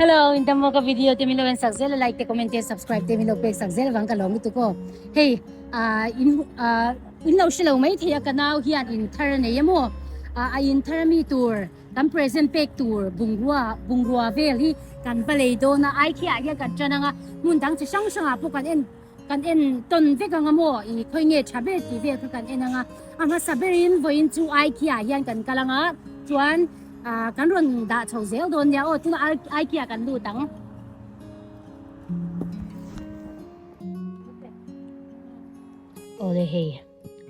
Hello, in the mga video timilo and sagzel like te comment and subscribe timilo pe sagzel wang kalong ito ko. Hey, in law silaw may thiya kanaw hiyan in THAR ne yamo. In THAR mi tour, kan present pek tour bungrua valley kan balay do na ikea ya kan chana nga mundang chi sang sang apo kan en ton ve ka nga mo I khoi nge chabe ti ve kan en nga anga saberin voin chu ikea yan kan kalanga chuan kan ron da chau zel don ya o tuna ikea kan lu tang ole hey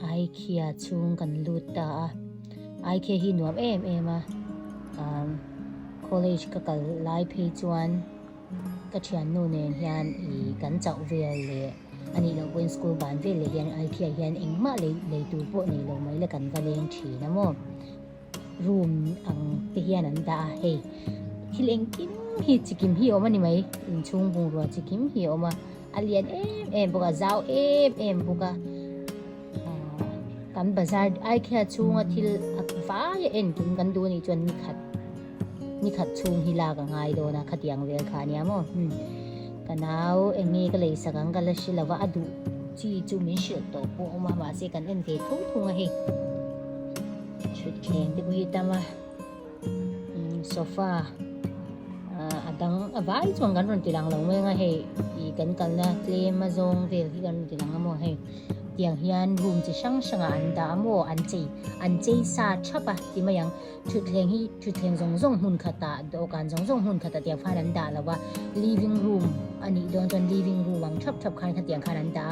ikea chung kan lu ta ikea hi nuam em college ka kal lai phe chuan ka thian nu nen hian I kan chau vel le ani lo boy school ban vel le hian ikea hian engma le tu po nei lo mai le kan valeng thi na mo room ang tihian an da hey hileng kim hi chikim hi oma ni mai in chung bungrua chikim hi oma alian em boka zau em boka kan bazar ikea chunga thil akwa ya en kin kan du ni chon ni khat chung hila ka ngai do na khatiang vel kha nia mo kanau engi ka lei sakang kala silawa adu chi chu min shil to po oma ma se kan en te thunga he chut keng te bui tama sofa adang avai chuang kan ron tilang lo me nga he I kan kalna claim mazong vel hi kan tilang mo he tiang hian room chi sang sanga an da mo an chei sa chapa ti mayang thutleng zong hun khata do kan zong hun khata tiang phan an da lawa living room ani don living room ang thap khan khatiang khan an da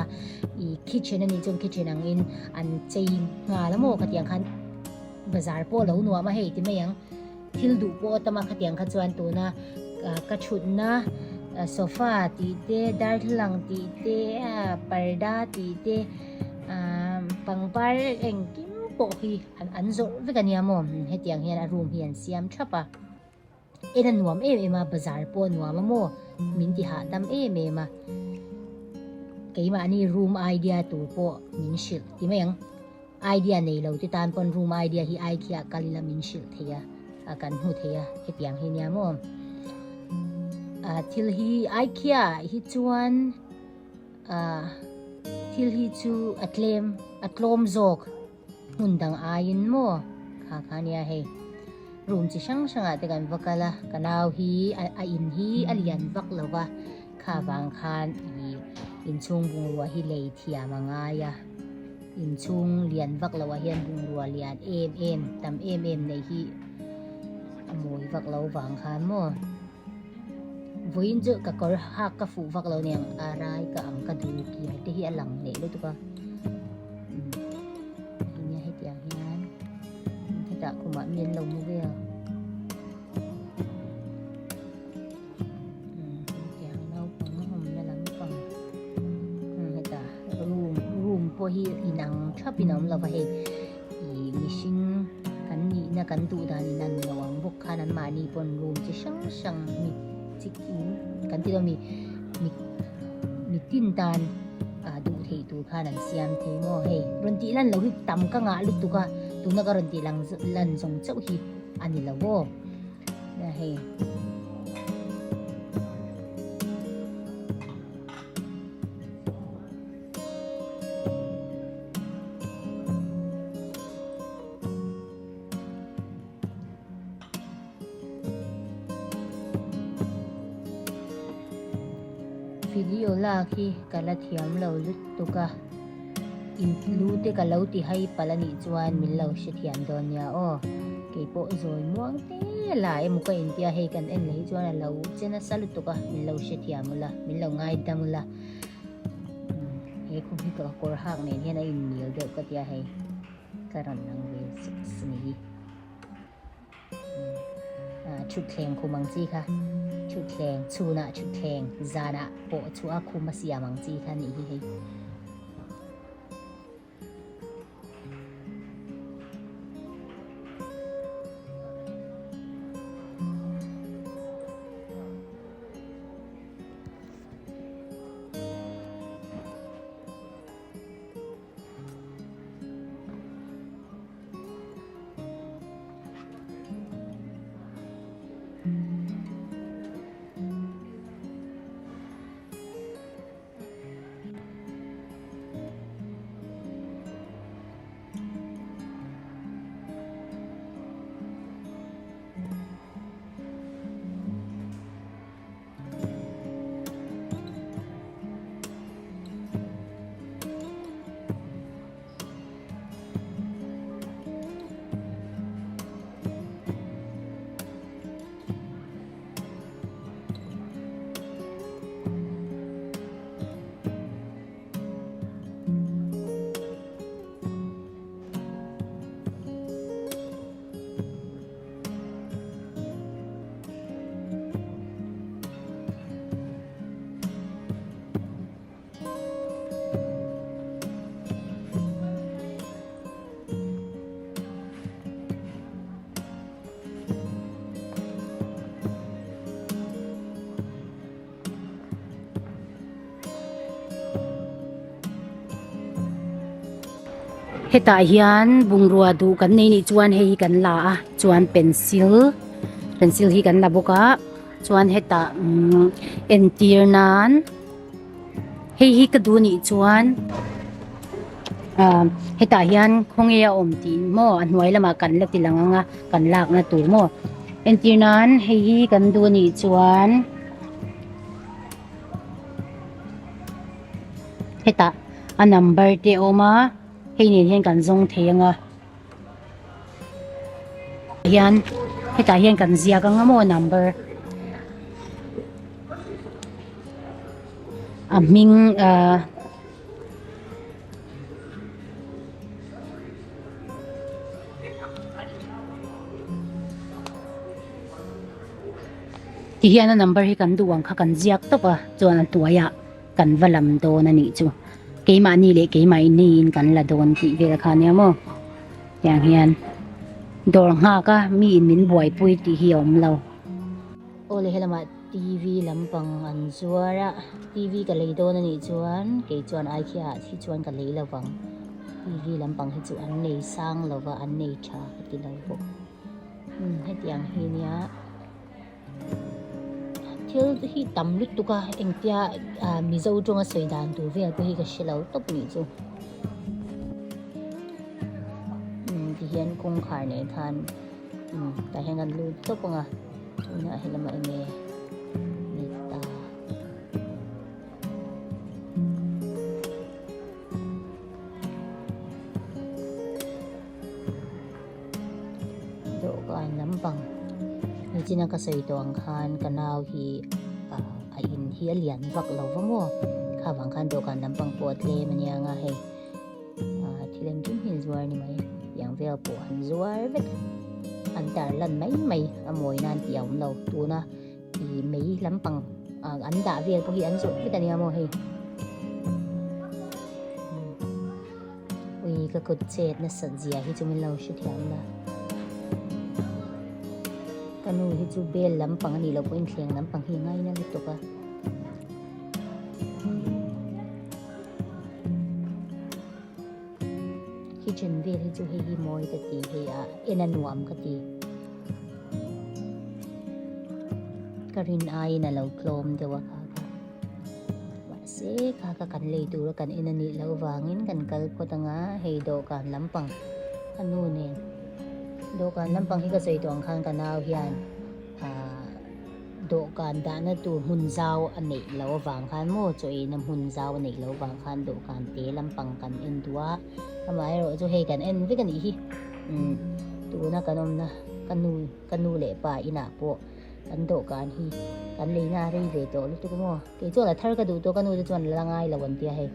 I kitchen ani chon kitchen ang in an chei nga la mo khatiang khan bazar po lo nuwa ma hei ti mayang thil du po tama khatiang kha chuan tu na ka thut na sofa ti te dar thlang ti te parda ti te pangpar eng kim po hi an zo ve kan ya mo hetiang hian a room hian siam thapa ena nuam ema bazar po nuam mo min ti ha dam ema keima ani room idea tu po min shil ti mayang idea nei lo ti tan pon room idea hi ikea kalila min shil theya kan hu theya hetiang hi nia mo thil hi ikea hi chuan thil hi chu atlom zok mundang ain mo kha nia he room chi sang te kan vakala kanau hi a in hi alian vak lawa kha wang khan in chung bungrua hi lei thia mangaya in chung lian vak lawa hian bungrua lian em tam em nei hi amoi vak lo wang khan mo voin ju ka kor ha ka fu vak lo niang arai ka ang ka du ki te hi alang le lu tu ka nya he tiang hian ta kuma mien lo mu ve tiang lo pang hom na lang pang he ta room po hi inang thapinom la he I machine kan ni na kan tu da ni nan lawang bok khanan ma ni pon room chi sang mi chikin kan ti do mi tin tan du thei tu khanan siam the mo he ron ti lan lo hi tam ka nga lu tu ka tu na ka ron ti lang lan song chau hi ani lawo na he video la khi kala thiam lo lut tu ka in lu te ka lo ti hai palani chuan min lo she thiam don ya o ke po zoi muang te la em ko india he kan en lei chuan lo chena salu tu ka min lo she thiam la min lo ngai damula he khu hi ka kor hak ne hian a in nil de ka tia he karan nang ve sni chut thleng khu mang chi kha chut thleng chuna chut thleng zana po chua khu ma sia mang chi kha ni hi heta hian bungrua du kan nei ni chuan hei kan la a chuan pencil hi kan la boka chuan heta entir nan hei hi ka du ni chuan heta hian khongeya om ti mo anhuai lama kan la tilanga kan lak na tur mo entir nan hei hi kan du ni chuan heta a number te oma hei ni hian kan zong theyanga hian heta hian kan ziak anga mo number ming ti hian a number hi kan duang kha kan ziak topa chuan tuaya kan valam do na ni chu keima ni le keima ni in kan la don ti ve kha ne mo yang hian dor nga ka mi in min buai pui ti hi om lo ole helama TV lampang an zuara TV ka lei do na ni chuan ke chuan ikea hi chuan ka lei lawang TV lampang hi chu an nei sang lova an nei tha ti lo bo hetiang hi nia thil hi tam lut tuka engtia MIZO tonga soidan tu vel ko hi ka shilo top ni chu ti hian kong khar ne than ta hengan lu toponga tuna helama eme nita do kan lampang ni china ka sei to ang khan kanau hi a in hi alian vak lo mo kha wang khan do kan lampang pot le mania nga he thilem kin hin zuar ni mai yang vel po han zuar vet an tar lan mai amoi nan ti om lo tu na i mei lampang an da vel po hi an zo vet ani mo he ui ka kut chet na sanjia hi chu min lo shi thiam la kanu hi chu bel lampang ani lo point thleng lampang hi ngai na to ka kitchen vel hi chu hi moi ta ti he a enanuam ka ti karin ai na lo klom dewa ka wa se ka kan lei tu ra kan enani lo wangin kan kal potanga hei do kan lampang anu ne do kan lampang hi ka sei tong khan kanau hian do kan da na tu hun zau anei lo wang khan mo choi nam hun zau anei lo wang khan do kan te lampang kan en tua amai ro chu hei kan en vi kan hi tu na kanom na kanu le pa ina po kan do kan hi kan le na ri ve to lu tu mo ke chu la thar ka du to kanu chuan langai lawan tia hei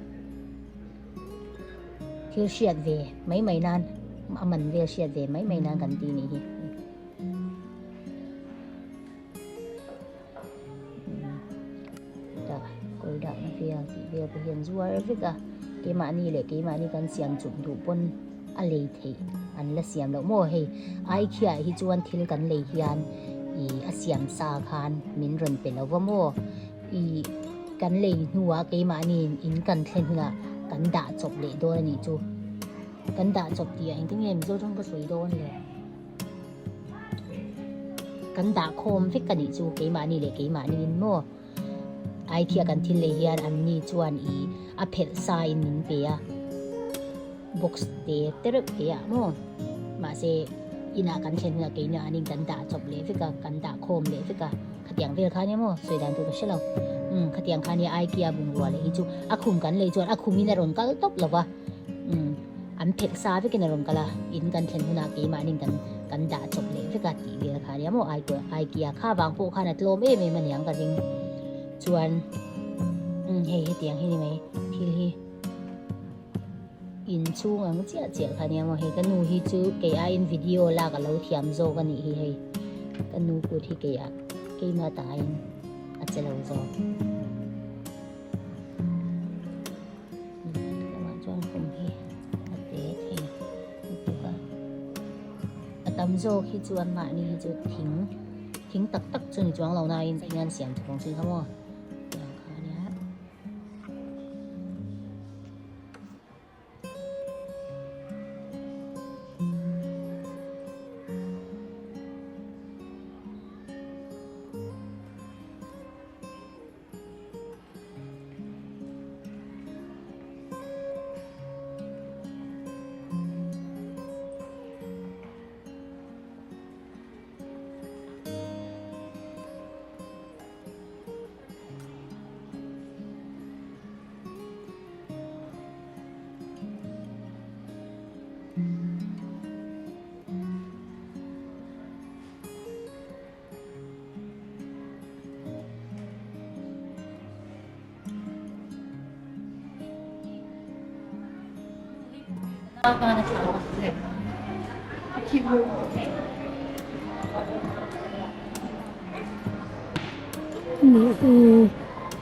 thil shiat ve mai nan aman ve shiat ve mai nan kan ti ni hi da koi da na ve po hian zuar veka ke ma ni kan siam chum du pon a lei thei an la siam lo mo hei ikea hi chuan thil kan lei hian i a siam sa khan min ron pe lo mo i kan lei nuwa ke ma ni in kan thlen huna kan da chop le do ni chu kan da chop ti ang ting em zo trong ka soi don le kan da khom fik kan ni chu ke ma ni in mo ikea kan thil le hian an ni chuan i a phel sa in min pe a box te terep ke a mo ma se ina kan chen na ke na aning kan da chop le fika kan da khom le fika khatiang vel kha ne mo soi dan tu ka shelo khatiang kha ni ikea bungrua le hi chu a khum kan le chuan a khum in ron kal top lawa an phel sa ve ke na ron kala in kan chen huna ke ma ning kan da chop le fika ti vel kha ne mo ikea kha wang po kha na tlom e me man yang ka ring chuan hei tiang hi ni mai thil hi in chung ang chia kha ne mo hei kanu hi chu ke a in video la ka lo thiam zo ka ni hi hei kanu pu thi ke a ke ma ta in a che lo zo ma chuan kum hi a te thei tu ka atam zo hi chuan ma ni hi chu thing tak chu ni chuang lo na in ngan siam thong chu kha mo Ni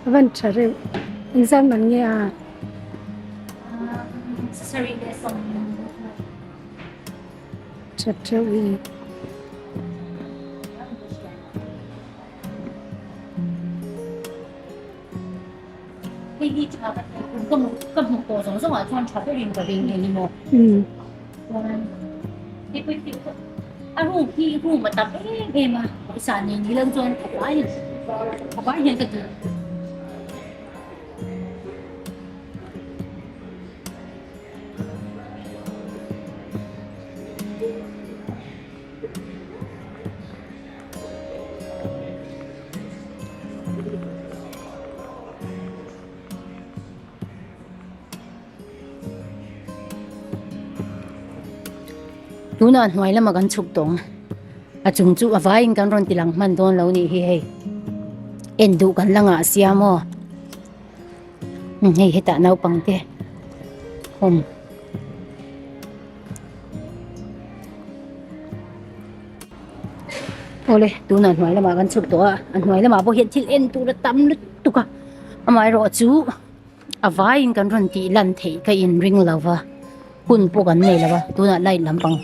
van chare exam man nge a Sorry, there's some. chatrawi Cái gì chả vậy? Cầm một cổ giống giống ở trong chả biết cái gì gì mà. Cái à ru mà tập em mà sản này đi lên trên thập bát hiện cái gì. Tuna ngoài là mà gan chụp tông, chung chu avai gan ron tilang man don lo ni hi endu gan langa siamo, hei heta nau pang te, ole tuna ngoài là mà gan chụp to, ngoài là mà bo hiện til en tu ra tam lut tu ka, amai ro chu avai gan ron ti lan thei ka in ring lova, hun po gan nei lova, tuna lai lampang.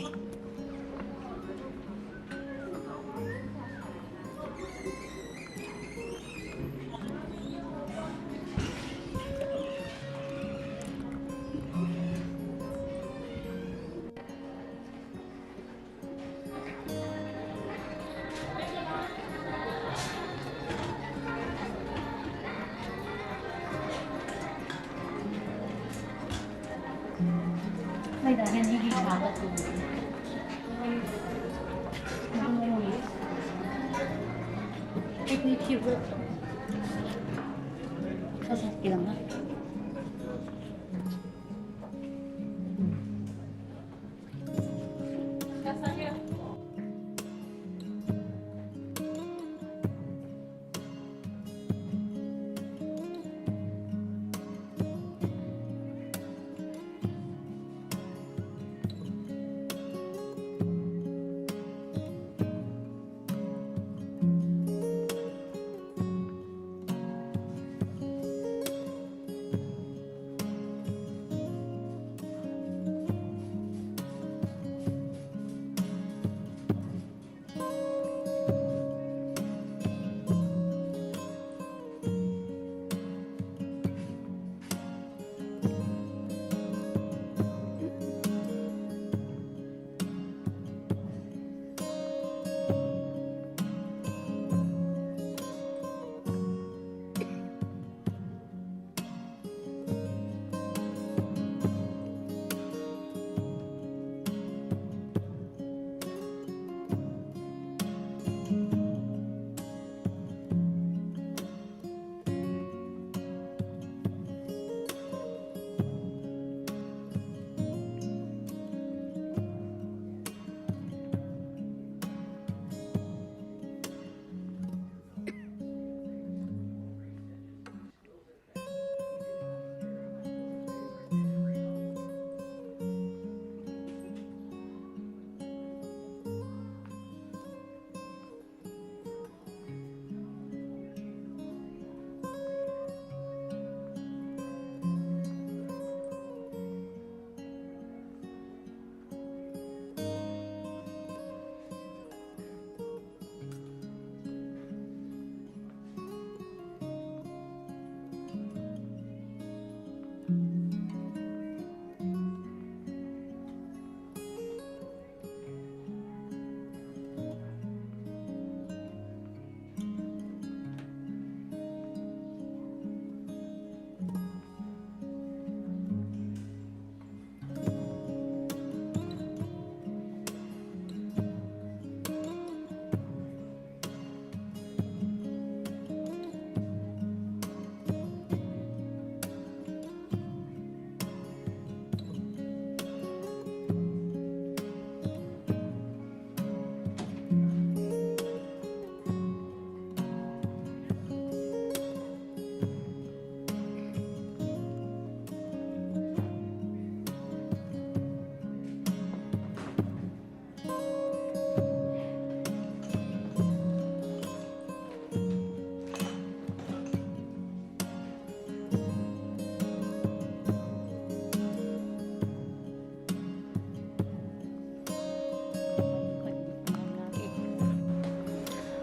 Bây giờ hen đi vào cái tủ. Cái chiều rồi. Sao sẽ kêu nó?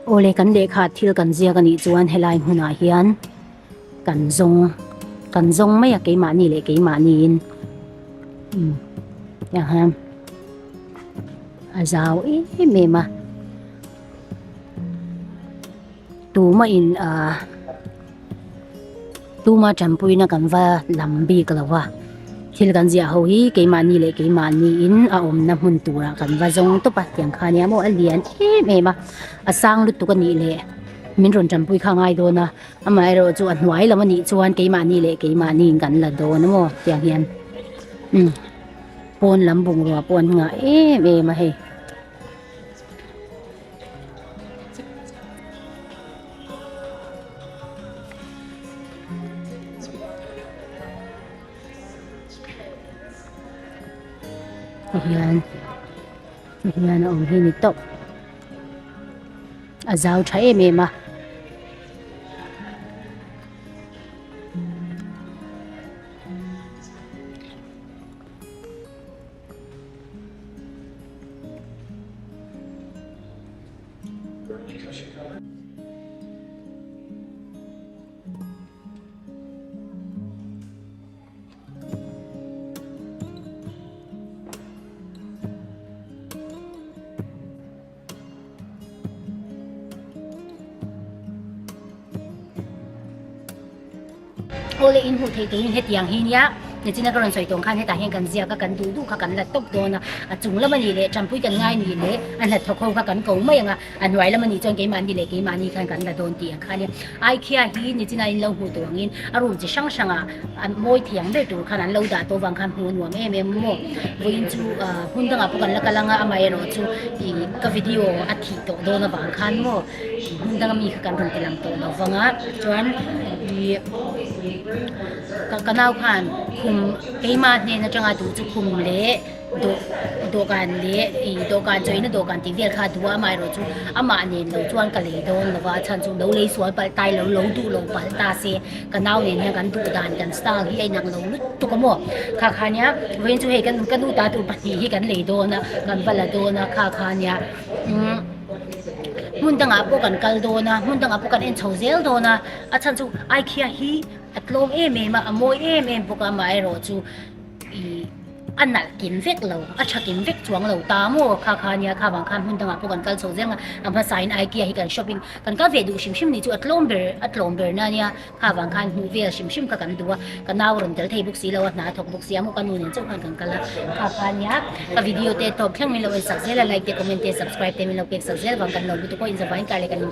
โอเลกันเลขาทิลกันเจียกันอีจวนเฮลายหุนาเฮียนกันซงไม่อยากเกยมานี่เลยเกยมานี่อินอย่างฮะอาจาวเมมาตูมาอินตูมาจำปุยนะกันว่าลำบีกละว่าทิลกันเจียเฮาฮีเกยมานี่เลยเกยมานี่อินอมน้ำหุ่นตัวกันว่าซงตุปะอย่างคานี้โมอเลียนเมมาสร้างลุตุกันนี่เลยมินรอนจำปุยข้างไอโดนะอามายเราจวนไว้แล้วมันนี่จวนเกยมานี่เลยเกยมานี่กันละโดนะโมอย่างเฮียนปนลำบุงรัวปนงาเมมาให้Yan ang hinito. Azaw chay mema. Ole in hu thei te het yang hin ya ni china karon soi tong khan heta hen kan zia ka kan du kha kan la top do na a chung la mani le champui kan ngai ni le an la thokho kha kan ko mai anga an wai la mani chon ke man ni le ke mani khan kan la don ti ang khan ya ikea hi ni china in lo hu to ngin arum chi sang sanga an moi thiang de tu khan an lo da to wang khan hu nuam mo voin chu hun dang a kan la kalanga amai ro chu I ka video a thi to do na bang khan mo hun dang mi kha kan ron te lang to no wanga chuan kanau khan khum keima ne na changa du chu khum le do kan le do kan choi na do kan ti vel kha duwa mai ro chu ama ne lo chuan ka le don lawa chan chu lo le sual pal tai lo du lo pal ta se kanau ne ne kan du dan kan style hi ai nang lo lu tu ka mo kha kha nya wen chu he kan du ta tu pa hi kan le do na kan bala do na kha nya mun dang a po kan kal do na mun dang a po kan en chhozel do na a chan chu ikea hi atlom ma amoy po ka mai ro chu anal kin vek lo a chakin vek chuang lo ta mo kha nya kha bang khan hun dang a po kan kal chhozel nga am pa sign ikea hi kan shopping kan ka ve du shim ni chu atlom ber na nya kha bang khan hu ve shim ka kan duwa kan naw ron tel thei buk si lo na thok buk si amu kan nun chu kan kala kha nya ka video te top thlang mi lo sak zela like te comment te subscribe te mi lo pek sak zel bang kan lo bu to ko in za vain ka le kan ni